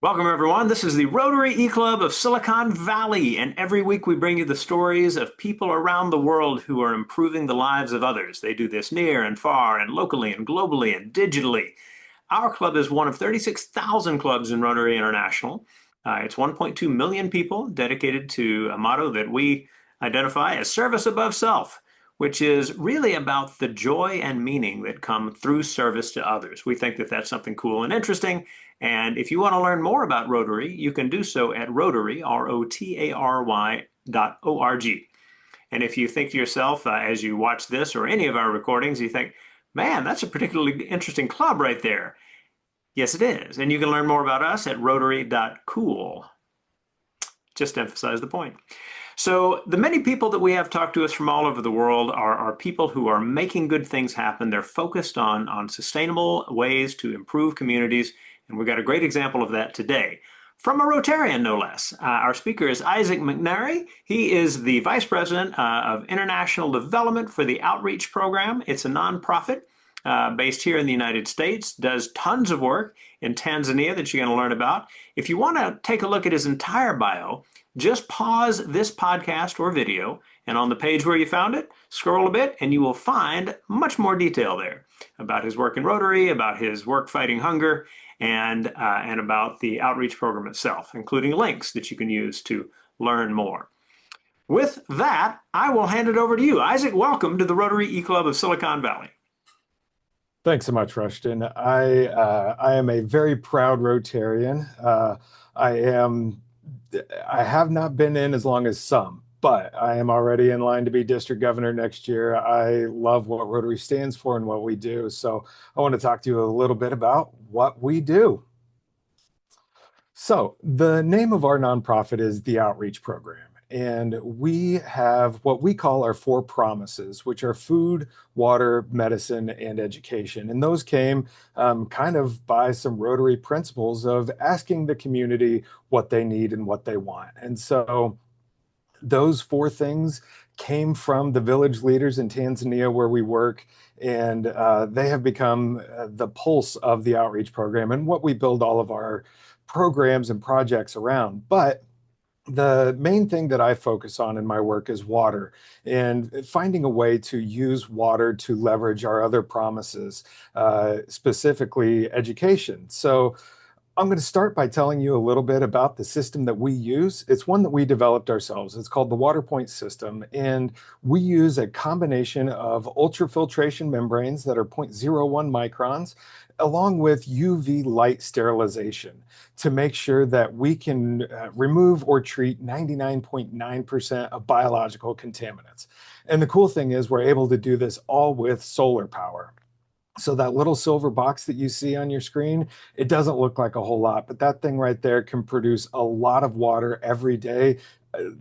Welcome, everyone. This is the Rotary E-Club of Silicon Valley, and every week we bring you the stories of people around the world who are improving the lives of others. They do this near and far and locally and globally and digitally. Our club is one of 36,000 clubs in Rotary International. It's 1.2 million people dedicated to a motto that we identify as service above self, which is really about the joy and meaning that come through service to others. We think that that's something cool and interesting. And if you want to learn more about Rotary, you can do so at Rotary, Rotary.org. And if you think to yourself, as you watch this or any of our recordings, you think, man, that's a particularly interesting club right there. Yes, it is. And you can learn more about us at Rotary.cool. Just to emphasize the point. So the many people that we have talked to us from all over the world are people who are making good things happen. They're focused on sustainable ways to improve communities. And we've got a great example of that today. From a Rotarian, no less. Our speaker is Isaac McNary. He is the Vice President of International Development for the Outreach Program. It's a nonprofit based here in the United States, does tons of work in Tanzania that you're going to learn about. If you want to take a look at his entire bio, just pause this podcast or video, and on the page where you found it, scroll a bit, and you will find much more detail there about his work in Rotary, about his work fighting hunger, and about the outreach program itself, including links that you can use to learn more. With that, I will hand it over to you. Isaac, welcome to the Rotary E-Club of Silicon Valley. Thanks so much, Rushton. I am a very proud Rotarian. I am I have not been in as long as some, but I am already in line to be district governor next year. I love what Rotary stands for and what we do. So I want to talk to you a little bit about what we do. So the name of our nonprofit is the Outreach Program. And we have what we call our four promises, which are food, water, medicine, and education. And those came kind of by some Rotary principles of asking the community what they need and what they want. And so those four things came from the village leaders in Tanzania where we work, and they have become the pulse of the outreach program and what we build all of our programs and projects around. But the main thing that I focus on in my work is water and finding a way to use water to leverage our other promises, specifically education. So I'm going to start by telling you a little bit about the system that we use. It's one that we developed ourselves. It's called the WaterPoint system, and we use a combination of ultrafiltration membranes that are 0.01 microns, along with UV light sterilization to make sure that we can remove or treat 99.9% of biological contaminants. And the cool thing is we're able to do this all with solar power. So that little silver box that you see on your screen, it doesn't look like a whole lot, but that thing right there can produce a lot of water every day.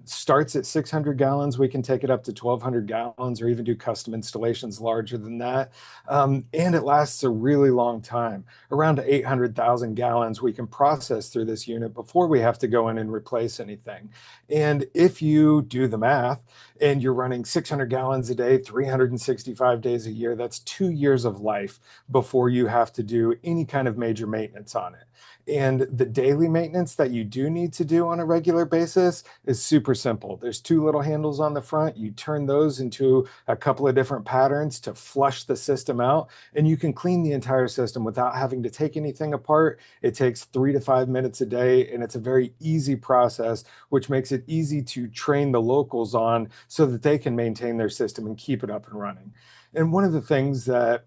Starts at 600 gallons. We can take it up to 1,200 gallons or even do custom installations larger than that. And it lasts a really long time. Around 800,000 gallons we can process through this unit before we have to go in and replace anything. And if you do the math and you're running 600 gallons a day, 365 days a year, that's 2 years of life before you have to do any kind of major maintenance on it. And the daily maintenance that you do need to do on a regular basis is super simple. There's two little handles on the front. You turn those into a couple of different patterns to flush the system out, and you can clean the entire system without having to take anything apart. It takes 3 to 5 minutes a day, and it's a very easy process, which makes it easy to train the locals on so that they can maintain their system and keep it up and running. And one of the things that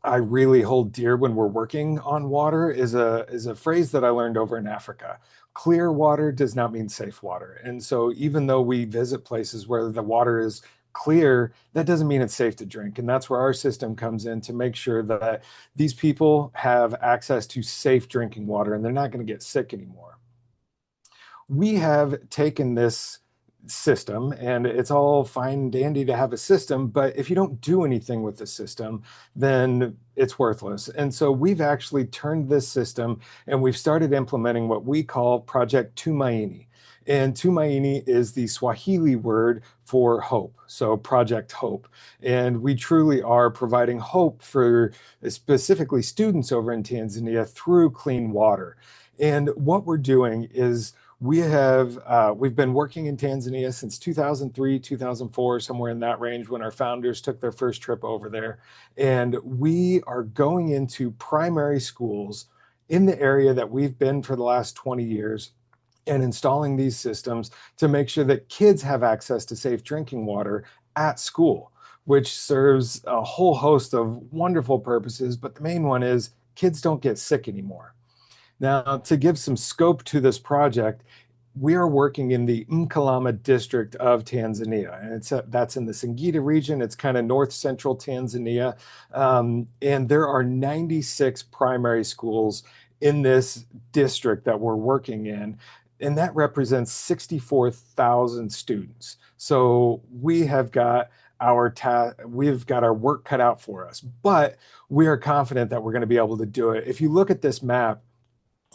I really hold dear when we're working on water is a phrase that I learned over in Africa. Clear water does not mean safe water. And so even though we visit places where the water is clear, that doesn't mean it's safe to drink. And that's where our system comes in to make sure that these people have access to safe drinking water and they're not going to get sick anymore. We have taken this system, and it's all fine and dandy to have a system, but if you don't do anything with the system, then it's worthless. And so we've actually turned this system and we've started implementing what we call Project Tumaini. And Tumaini is the Swahili word for hope, so Project Hope. And we truly are providing hope for specifically students over in Tanzania through clean water. And what we're doing is we've been working in Tanzania since 2003, 2004, somewhere in that range when our founders took their first trip over there. And we are going into primary schools in the area that we've been for the last 20 years and installing these systems to make sure that kids have access to safe drinking water at school, which serves a whole host of wonderful purposes. But the main one is kids don't get sick anymore. Now, to give some scope to this project, we are working in the Mkalama district of Tanzania, and that's in the Singida region. It's kind of north central Tanzania, and there are 96 primary schools in this district that we're working in, and that represents 64,000 students. So we've got our work cut out for us, but we are confident that we're going to be able to do it. If you look at this map,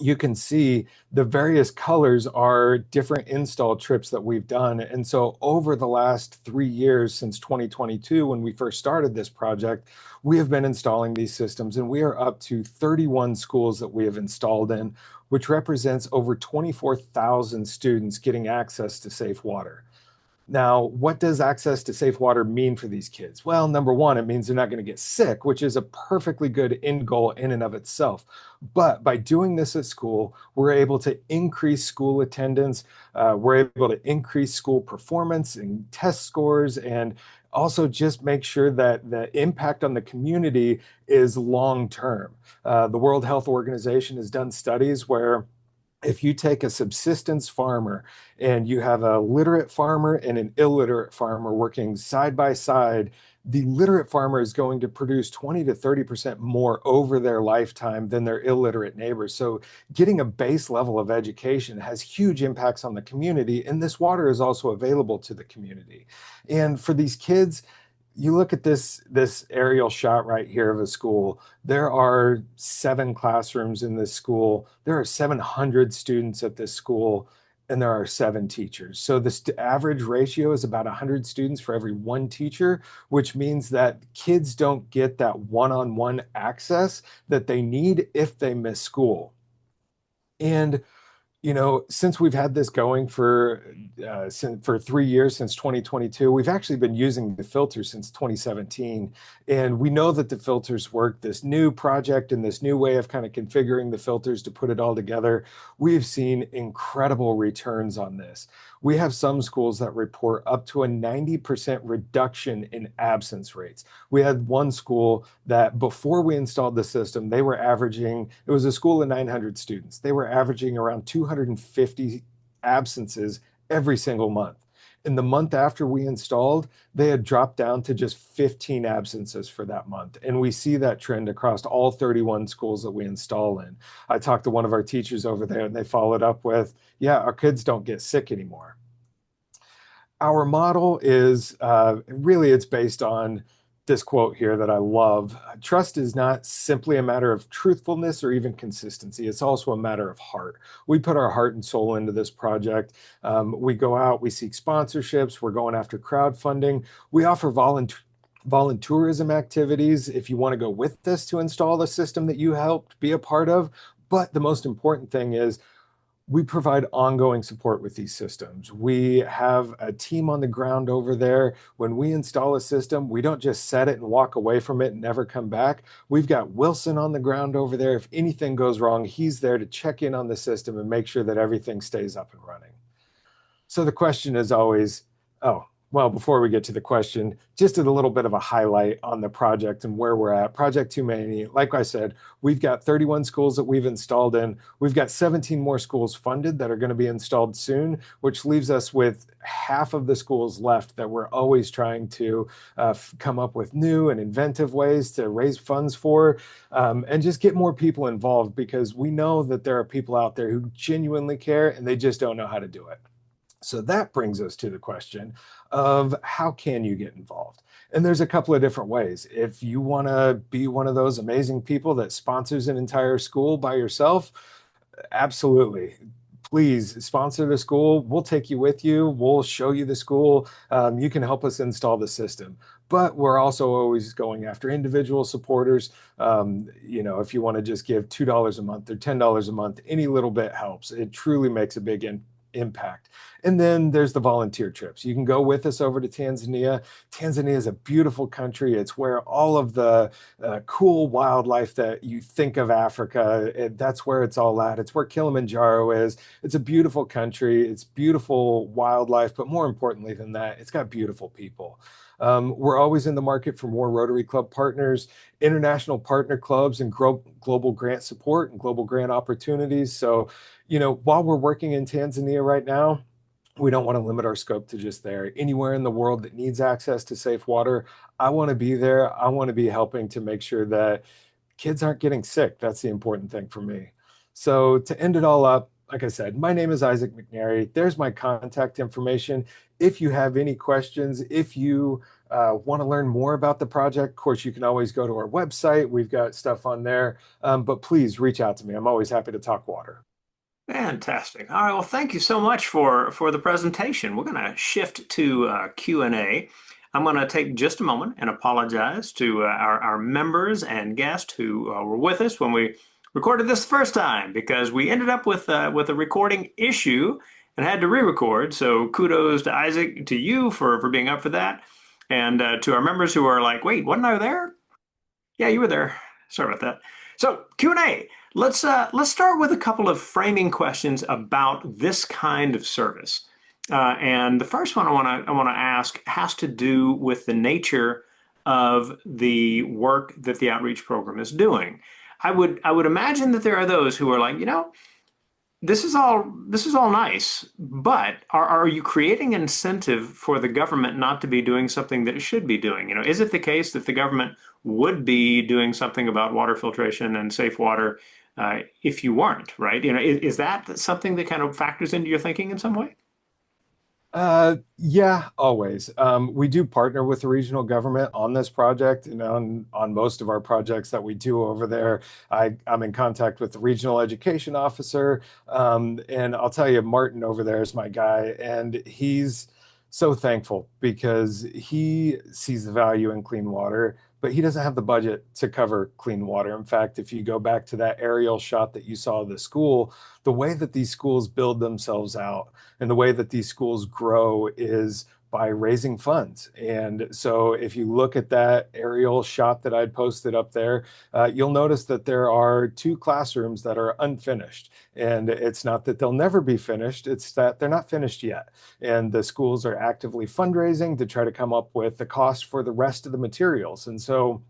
you can see the various colors are different install trips that we've done. And so over the last 3 years, since 2022, when we first started this project, we have been installing these systems, and we are up to 31 schools that we have installed in, which represents over 24,000 students getting access to safe water. Now, what does access to safe water mean for these kids? Well, number one, it means they're not going to get sick, which is a perfectly good end goal in and of itself. But by doing this at school, we're able to increase school attendance, we're able to increase school performance and test scores, and also just make sure that the impact on the community is long term. The World Health Organization has done studies where if you take a subsistence farmer and you have a literate farmer and an illiterate farmer working side by side, the literate farmer is going to produce 20 to 30% more over their lifetime than their illiterate neighbors. So getting a base level of education has huge impacts on the community, and this water is also available to the community. And for these kids, you look at this aerial shot right here of a school. There are 7 classrooms in this school. There are 700 students at this school, and there are 7 teachers. So the average ratio is about 100 students for every 1 teacher, which means that kids don't get that one-on-one access that they need if they miss school. And since we've had this going for 3 years, since 2022, we've actually been using the filter since 2017, and we know that the filters work. This new project and this new way of kind of configuring the filters to put it all together, we've seen incredible returns on this. We have some schools that report up to a 90% reduction in absence rates. We had one school that before we installed the system, they were averaging, it was a school of 900 students. They were averaging around 250 absences every single month. In the month after we installed, they had dropped down to just 15 absences for that month. And we see that trend across all 31 schools that we install in. I talked to one of our teachers over there, and they followed up with, yeah, our kids don't get sick anymore. Our model is really, it's based on this quote here that I love. Trust is not simply a matter of truthfulness or even consistency. It's also a matter of heart. We put our heart and soul into this project. We go out, we seek sponsorships, we're going after crowdfunding. We offer volunteerism activities if you want to go with us to install the system that you helped be a part of. But the most important thing is we provide ongoing support with these systems. We have a team on the ground over there. When we install a system, we don't just set it and walk away from it and never come back. We've got Wilson on the ground over there. If anything goes wrong, he's there to check in on the system and make sure that everything stays up and running. So the question is always, oh, well, before we get to the question, just a little bit of a highlight on the project and where we're at. Project Tumaini, like I said, we've got 31 schools that we've installed in. We've got 17 more schools funded that are going to be installed soon, which leaves us with half of the schools left that we're always trying to come up with new and inventive ways to raise funds for, and just get more people involved, because we know that there are people out there who genuinely care and they just don't know how to do it. So that brings us to the question of how can you get involved? And there's a couple of different ways. If you want to be one of those amazing people that sponsors an entire school by yourself, absolutely. Please sponsor the school. We'll take you with you. We'll show you the school. You can help us install the system. But we're also always going after individual supporters. If you want to just give $2 a month or $10 a month, any little bit helps. It truly makes a big impact. And then there's the volunteer trips. You can go with us over to Tanzania. Tanzania is a beautiful country. It's where all of the cool wildlife that you think of Africa, that's where it's all at. It's where Kilimanjaro is. It's a beautiful country. It's beautiful wildlife, but more importantly than that, it's got beautiful people. We're always in the market for more Rotary Club partners, international partner clubs, and global grant support and global grant opportunities. So, while we're working in Tanzania right now, we don't want to limit our scope to just there. Anywhere in the world that needs access to safe water, I want to be there. I want to be helping to make sure that kids aren't getting sick. That's the important thing for me. So to end it all up, like I said, my name is Isaac McNary. There's my contact information. If you have any questions, if you want to learn more about the project, of course, you can always go to our website. We've got stuff on there. But please reach out to me. I'm always happy to talk water. Fantastic. All right. Well, thank you so much for the presentation. We're going to shift to Q&A. I'm going to take just a moment and apologize to our members and guests who were with us when we recorded this the first time, because we ended up with a recording issue and had to re-record. So kudos to Isaac, to you for being up for that, and to our members who are like, wait, wasn't I there? Yeah, you were there. Sorry about that. So Q&A. Let's start with a couple of framing questions about this kind of service. And the first one I want to ask has to do with the nature of the work that the outreach program is doing. I would imagine that there are those who are like, this is all nice, but are you creating incentive for the government not to be doing something that it should be doing? Is it the case that the government would be doing something about water filtration and safe water if you weren't, right? Is that something that kind of factors into your thinking in some way? Yeah, always. We do partner with the regional government on this project, and on most of our projects that we do over there. I'm in contact with the regional education officer, and I'll tell you, Martin over there is my guy, and he's so thankful because he sees the value in clean water, but he doesn't have the budget to cover clean water. In fact, if you go back to that aerial shot that you saw of the school, the way that these schools build themselves out and the way that these schools grow is by raising funds. And so if you look at that aerial shot that I'd posted up there, you'll notice that there are two classrooms that are unfinished. And it's not that they'll never be finished, it's that they're not finished yet. And the schools are actively fundraising to try to come up with the cost for the rest of the materials. And so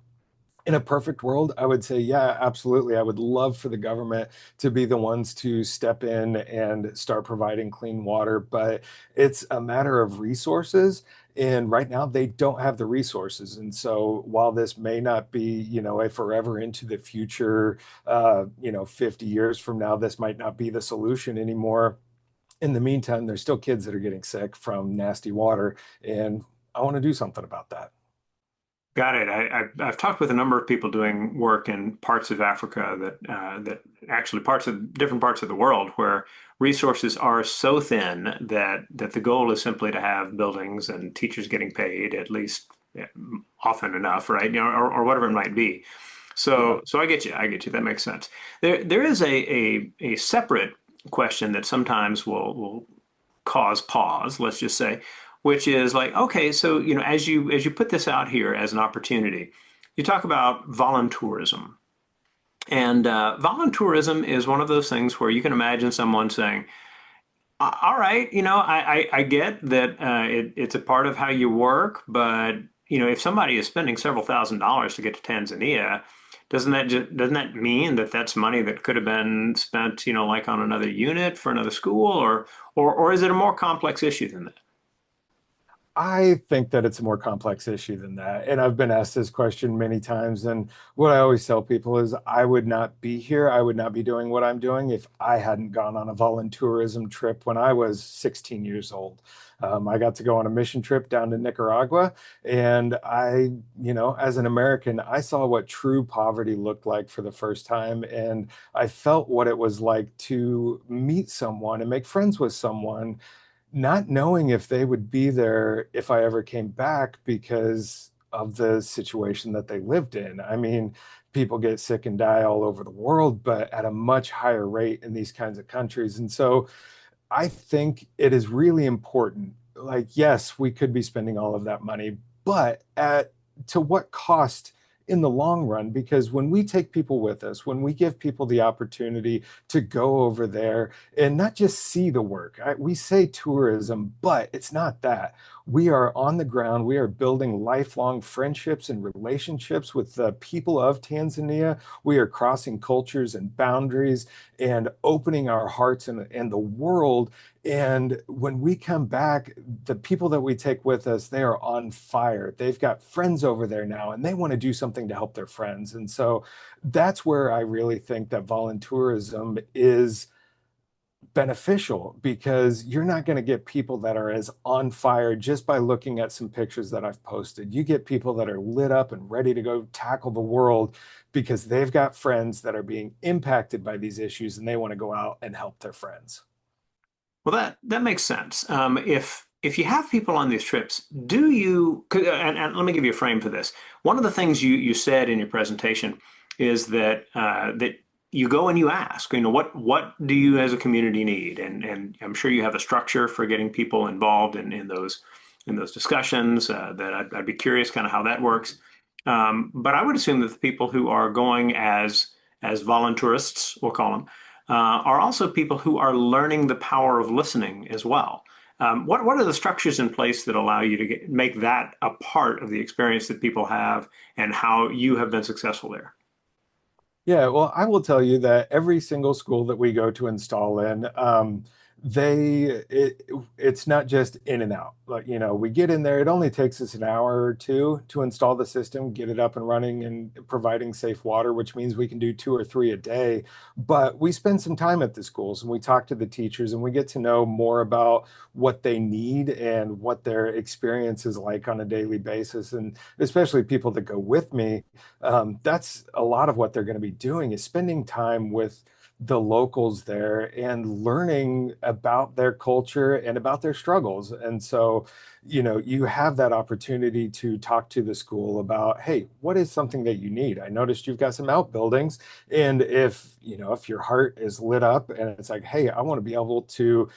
in a perfect world, I would say, yeah, absolutely. I would love for the government to be the ones to step in and start providing clean water, but it's a matter of resources. And right now, they don't have the resources. And so while this may not be, a forever into the future, 50 years from now, this might not be the solution anymore. In the meantime, there's still kids that are getting sick from nasty water. And I want to do something about that. Got it. I've talked with a number of people doing work in parts of Africa that actually different parts of the world where resources are so thin that the goal is simply to have buildings and teachers getting paid at least often enough, right? Or whatever it might be. Yeah. So I get you. I get you. That makes sense. There is a separate question that sometimes will cause pause, let's just say, which is like, okay, so as you put this out here as an opportunity, you talk about voluntourism. And voluntourism is one of those things where you can imagine someone saying, all right, I get that it's a part of how you work, but if somebody is spending several $1,000s to get to Tanzania, doesn't that mean that that's money that could have been spent, like on another unit for another school, or is it a more complex issue than that? I think that it's a more complex issue than that. And I've been asked this question many times. And what I always tell people is I would not be here. I would not be doing what I'm doing if I hadn't gone on a volunteerism trip when I was 16 years old. I got to go on a mission trip down to Nicaragua. And as an American, I saw what true poverty looked like for the first time. And I felt what it was like to meet someone and make friends with someone not knowing if they would be there if I ever came back because of the situation that they lived in. I mean, people get sick and die all over the world, but at a much higher rate in these kinds of countries. And so I think it is really important. Like, yes, we could be spending all of that money, but at to what cost in the long run? Because when we take people with us, when we give people the opportunity to go over there and not just see the work, we say tourism, but it's not that. We are on the ground. We are building lifelong friendships and relationships with the people of Tanzania. We are crossing cultures and boundaries and opening our hearts and the world. And when we come back, the people that we take with us, they are on fire. They've got friends over there now, and they want to do something to help their friends. And so that's where I really think that volunteerism is beneficial because you're not going to get people that are as on fire just by looking at some pictures that I've posted. You get people that are lit up and ready to go tackle the world because they've got friends that are being impacted by these issues and they want to go out and help their friends. Well, that makes sense. If you have people on these trips, do you? And let me give you a frame for this. One of the things you said in your presentation is that that you go and you ask, what do you as a community need? And I'm sure you have a structure for getting people involved in those discussions. That I'd be curious kind of how that works. But I would assume that the people who are going as volunteerists, we'll call them, are also people who are learning the power of listening as well. What are the structures in place that allow you to make that a part of the experience that people have and how you have been successful there? Yeah, well, I will tell you that every single school that we go to install in, they it's not just in and out. Like, we get in there, it only takes us an hour or two to install the system, get it up and running and providing safe water, which means we can do two or three a day. But we spend some time at the schools and we talk to the teachers and we get to know more about what they need and what their experience is like on a daily basis. And especially people that go with me, that's a lot of what they're going to be doing is spending time with the locals there and learning about their culture and about their struggles. And so, you have that opportunity to talk to the school about, hey, what is something that you need? I noticed you've got some outbuildings. And if your heart is lit up and it's like, hey, I want to be able to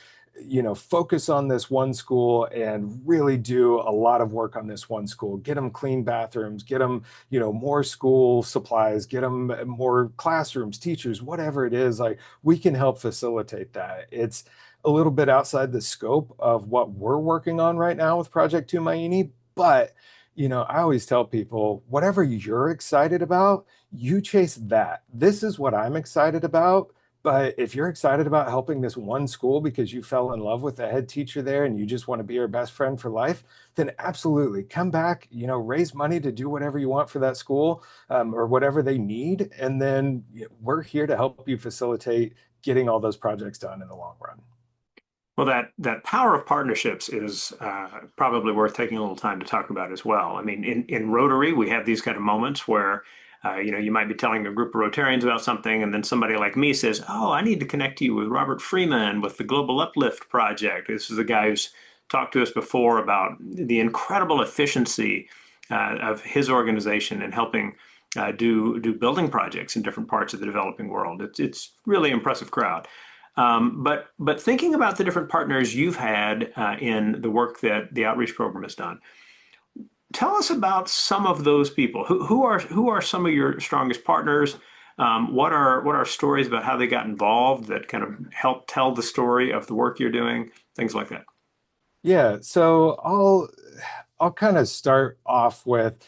focus on this one school and really do a lot of work on this one school, get them clean bathrooms, get them, more school supplies, get them more classrooms, teachers, whatever it is, like we can help facilitate that. It's a little bit outside the scope of what we're working on right now with Project Tumaini, but I always tell people, whatever you're excited about, you chase that. This is what I'm excited about. But if you're excited about helping this one school because you fell in love with the head teacher there and you just want to be her best friend for life, then absolutely come back, raise money to do whatever you want for that school, or whatever they need. And then we're here to help you facilitate getting all those projects done in the long run. Well, that power of partnerships is probably worth taking a little time to talk about as well. I mean, in Rotary, we have these kind of moments where you might be telling a group of Rotarians about something, and then somebody like me says, "Oh, I need to connect you with Robert Freeman with the Global Uplift Project." This is the guy who's talked to us before about the incredible efficiency of his organization in helping do building projects in different parts of the developing world. It's really impressive crowd. But thinking about the different partners you've had in the work that the outreach program has done, tell us about some of those people. Who are some of your strongest partners? What are stories about how they got involved that kind of help tell the story of the work you're doing? Things like that. Yeah, so I'll kind of start off with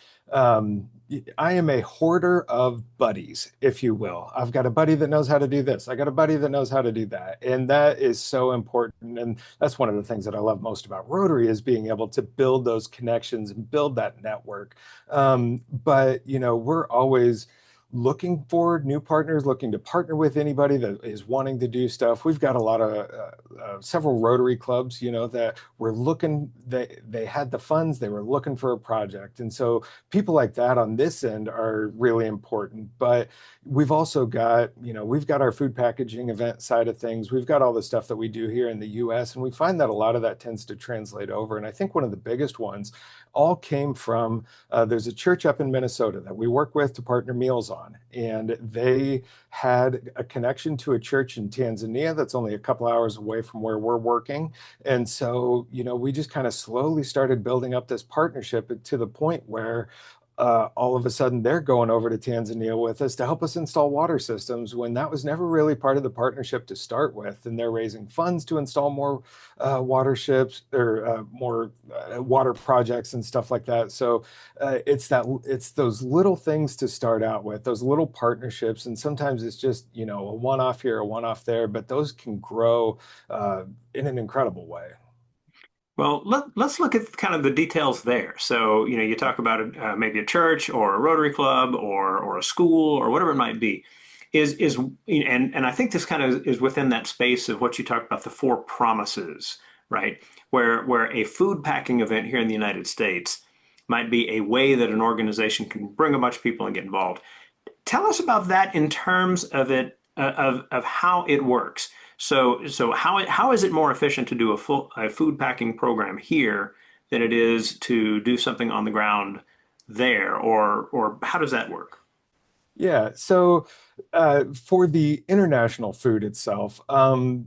I am a hoarder of buddies, if you will. I've got a buddy that knows how to do this. I got a buddy that knows how to do that. And that is so important. And that's one of the things that I love most about Rotary is being able to build those connections and build that network. But, we're always looking for new partners, looking to partner with anybody that is wanting to do stuff. We've got a lot of several Rotary clubs, that were looking, they had the funds, they were looking for a project. And so people like that on this end are really important. But we've also got, we've got our food packaging event side of things. We've got all the stuff that we do here in the US, and we find that a lot of that tends to translate over. And I think one of the biggest ones all came from there's a church up in Minnesota that we work with to partner meals on, and they had a connection to a church in Tanzania that's only a couple hours away from where we're working. And so, we just kind of slowly started building up this partnership to the point where all of a sudden they're going over to Tanzania with us to help us install water systems when that was never really part of the partnership to start with. And they're raising funds to install more water ships or more water projects and stuff like that. So it's those little things to start out with, those little partnerships. And sometimes it's just, a one-off here, a one-off there, but those can grow in an incredible way. Well, let's look at kind of the details there. So, you talk about maybe a church or a Rotary Club or a school or whatever it might be. And I think this kind of is within that space of what you talked about, the four promises, right? Where a food packing event here in the United States might be a way that an organization can bring a bunch of people and get involved. Tell us about that in terms of it of how it works. So how is it more efficient to do a food packing program here than it is to do something on the ground there, or how does that work? Yeah, so for the international food itself,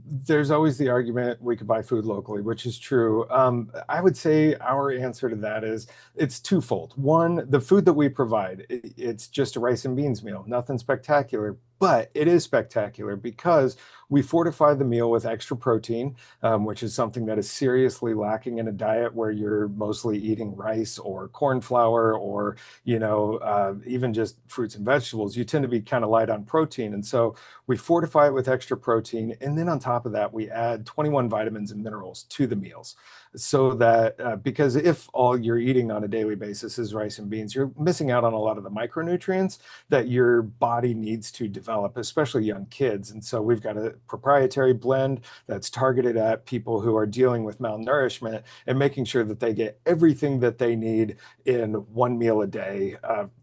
there's always the argument we could buy food locally, which is true. I would say our answer to that is it's twofold. One, the food that we provide, it's just a rice and beans meal, nothing spectacular, but it is spectacular because we fortify the meal with extra protein, which is something that is seriously lacking in a diet where you're mostly eating rice or corn flour or even just fruits and vegetables. You tend to be kind of light on protein. And so we fortify it with extra protein. And then on top of that, we add 21 vitamins and minerals to the meals. So that because if all you're eating on a daily basis is rice and beans, you're missing out on a lot of the micronutrients that your body needs to develop, especially young kids. And so we've got a proprietary blend that's targeted at people who are dealing with malnourishment and making sure that they get everything that they need in one meal a day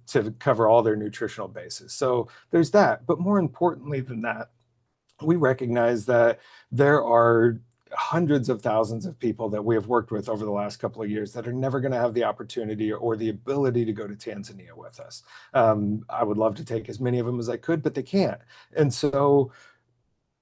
to cover all their nutritional bases. So there's that. But more importantly than that, we recognize that there are hundreds of thousands of people that we have worked with over the last couple of years that are never going to have the opportunity or the ability to go to Tanzania with us. I would love to take as many of them as I could, but they can't. And so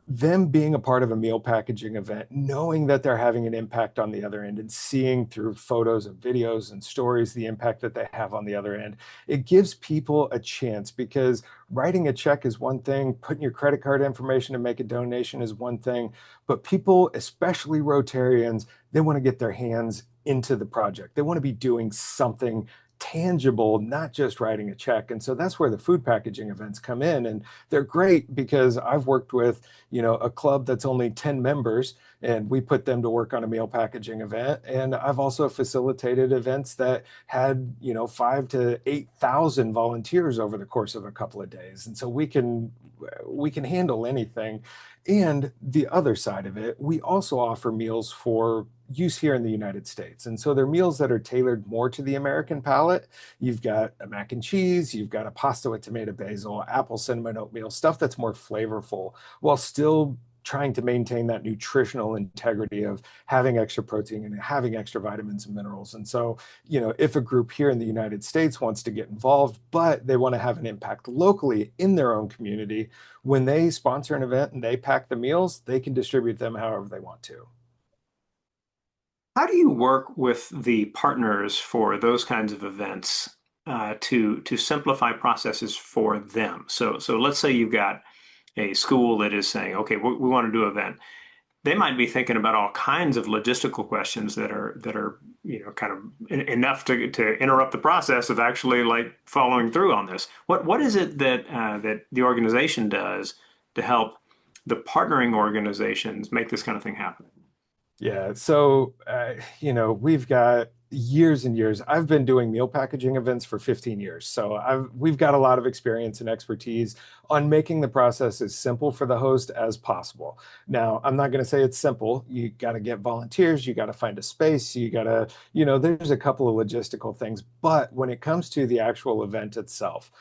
them being a part of a meal packaging event, knowing that they're having an impact on the other end and seeing through photos and videos and stories the impact that they have on the other end, it gives people a chance because writing a check is one thing, putting your credit card information to make a donation is one thing, but people, especially Rotarians, they want to get their hands into the project. They want to be doing something tangible, not just writing a check. And so that's where the food packaging events come in. And they're great because I've worked with, a club that's only 10 members and we put them to work on a meal packaging event. And I've also facilitated events that had, 5 to 8,000 volunteers over the course of a couple of days. And so we can handle anything. And the other side of it, we also offer meals for use here in the United States. And so they're meals that are tailored more to the American palate. You've got a mac and cheese, you've got a pasta with tomato basil, apple cinnamon oatmeal, stuff that's more flavorful while still trying to maintain that nutritional integrity of having extra protein and having extra vitamins and minerals. And so, if a group here in the United States wants to get involved, but they want to have an impact locally in their own community, when they sponsor an event and they pack the meals, they can distribute them however they want to. How do you work with the partners for those kinds of events to simplify processes for them? So let's say you've got a school that is saying, okay, we want to do an event. they might be thinking about all kinds of logistical questions that are kind of enough to interrupt the process of actually like following through on this. What is it that the organization does to help the partnering organizations make this kind of thing happen? Yeah, so we've got years and years. I've been doing meal packaging events for 15 years. So we've got a lot of experience and expertise on making the process as simple for the host as possible. Now, I'm not going to say it's simple. You got to get volunteers, you got to find a space, you got to, there's a couple of logistical things. But when it comes to the actual event itself,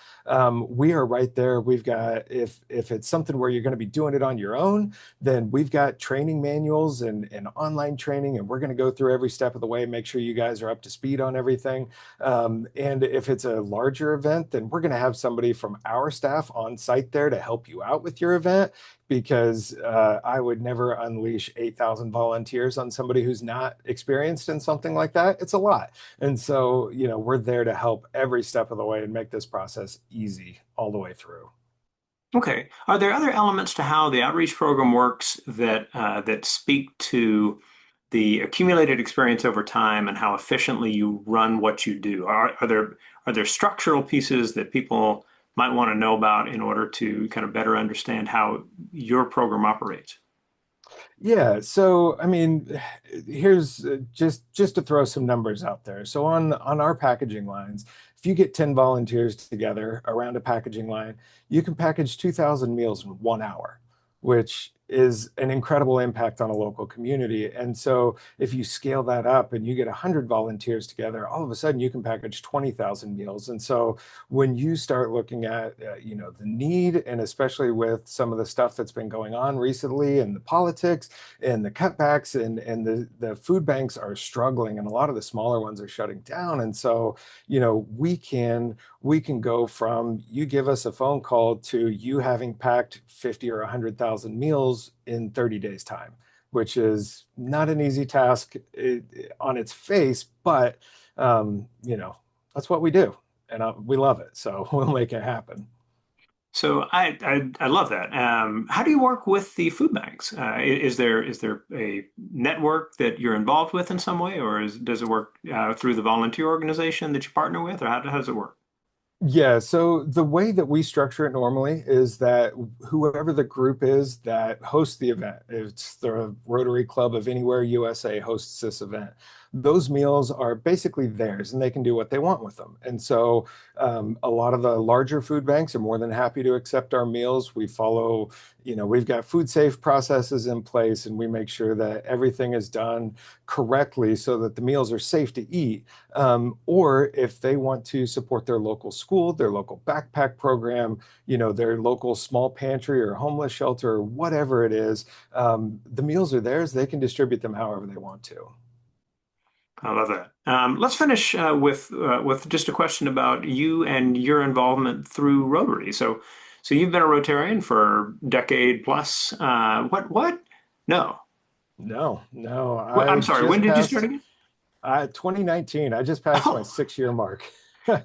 we are right there. We've got, if it's something where you're going to be doing it on your own, then we've got training manuals and online training, and we're going to go through every step of the way, make sure you guys are up to speed on everything. And if it's a larger event, then we're going to have somebody from our staff on site there to help you out with your event, because I would never unleash 8,000 volunteers on somebody who's not experienced in something like that. It's a lot. And so, we're there to help every step of the way and make this process easy all the way through. Okay. Are there other elements to how the outreach program works that speak to the accumulated experience over time and how efficiently you run what you do? Are there structural pieces that people might want to know about in order to kind of better understand how your program operates? Yeah, so I mean, here's just to throw some numbers out there. So on our packaging lines, if you get 10 volunteers together around a packaging line, you can package 2,000 meals in 1 hour, which is an incredible impact on a local community. And so if you scale that up and you get 100 volunteers together, all of a sudden you can package 20,000 meals. And so when you start looking at the need, and especially with some of the stuff that's been going on recently and the politics and the cutbacks, and the food banks are struggling, and a lot of the smaller ones are shutting down. And so we can go from you give us a phone call to you having packed 50 or 100,000 meals in 30 days time, which is not an easy task on its face, but that's what we do, and we love it, so we'll make it happen. So I love that. How do you work with the food banks? Is there a network that you're involved with in some way, or does it work through the volunteer organization that you partner with, or how does it work? Yeah, so the way that we structure it normally is that whoever the group is that hosts the event, if it's the Rotary Club of Anywhere USA hosts this event, those meals are basically theirs and they can do what they want with them. And so a lot of the larger food banks are more than happy to accept our meals. We follow, we've got food safe processes in place, and we make sure that everything is done correctly so that the meals are safe to eat. Or if they want to support their local school, their local backpack program, their local small pantry or homeless shelter, or whatever it is, the meals are theirs. They can distribute them however they want to. I love that. Let's finish with just a question about you and your involvement through Rotary. So you've been a Rotarian for a decade plus. What? No. No, Well, I'm I sorry. When just did you start passed again? 2019. I just passed my Oh, 6 year mark. so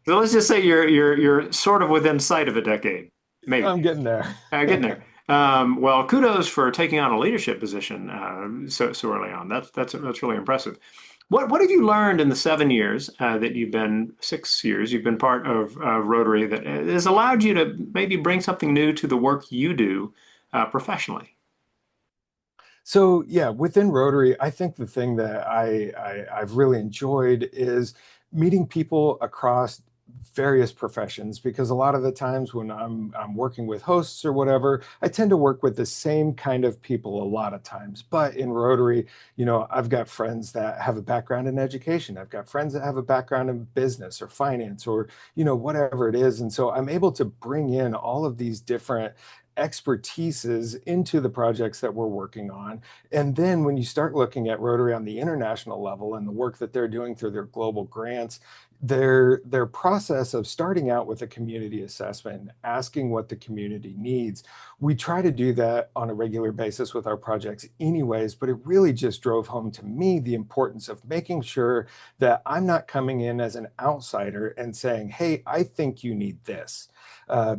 let's just say you're sort of within sight of a decade, maybe. I'm getting there. Getting there. Well, kudos for taking on a leadership position so early on. That's really impressive. What have you learned in the 7 years that you've been 6 years you've been part of Rotary that has allowed you to maybe bring something new to the work you do professionally? So yeah, within Rotary, I think the thing that I've really enjoyed is meeting people across various professions, because a lot of the times when I'm working with hosts or whatever, I tend to work with the same kind of people a lot of times. But in Rotary, I've got friends that have a background in education. I've got friends that have a background in business or finance, or whatever it is. And so I'm able to bring in all of these different expertises into the projects that we're working on. And then when you start looking at Rotary on the international level and the work that they're doing through their global grants, their process of starting out with a community assessment and asking what the community needs. We try to do that on a regular basis with our projects anyways, but it really just drove home to me the importance of making sure that I'm not coming in as an outsider and saying, hey, I think you need this.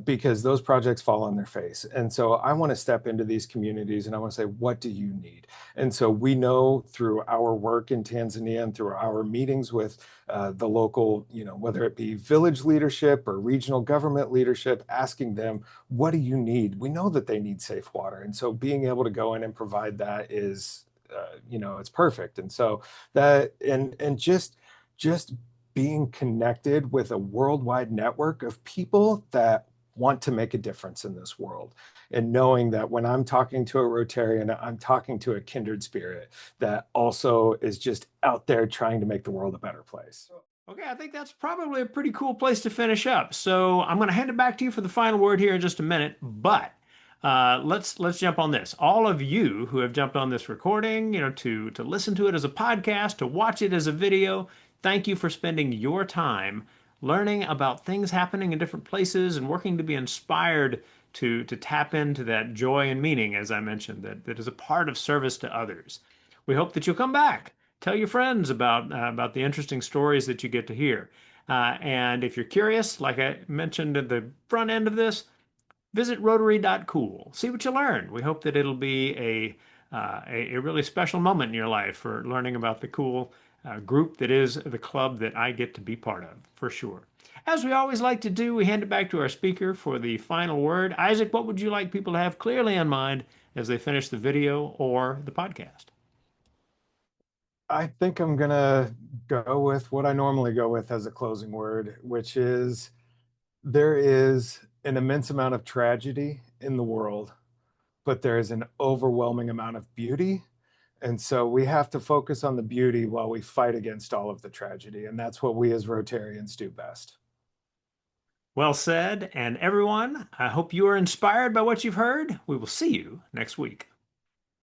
Because those projects fall on their face. And so I want to step into these communities and I want to say, what do you need? And so we know through our work in Tanzania and through our meetings with the local, whether it be village leadership or regional government leadership, asking them, what do you need? We know that they need safe water. And so being able to go in and provide that is, it's perfect. And so and just being connected with a worldwide network of people that want to make a difference in this world. And knowing that when I'm talking to a Rotarian, I'm talking to a kindred spirit that also is just out there trying to make the world a better place. Okay, I think that's probably a pretty cool place to finish up. So I'm going to hand it back to you for the final word here in just a minute. But let's jump on this. All of you who have jumped on this recording, to listen to it as a podcast, to watch it as a video, thank you for spending your time learning about things happening in different places and working to be inspired to tap into that joy and meaning, as I mentioned, that is a part of service to others. We hope that you'll come back. Tell your friends about the interesting stories that you get to hear. And if you're curious, like I mentioned at the front end of this, visit Rotary.cool. See what you learn. We hope that it'll be a really special moment in your life for learning about the cool group that is the club that I get to be part of, for sure. As we always like to do, we hand it back to our speaker for the final word. Isaac, what would you like people to have clearly in mind as they finish the video or the podcast? I think I'm gonna go with what I normally go with as a closing word, which is there is an immense amount of tragedy in the world, but there is an overwhelming amount of beauty. And so we have to focus on the beauty while we fight against all of the tragedy. And that's what we as Rotarians do best. Well said. And everyone, I hope you are inspired by what you've heard. We will see you next week.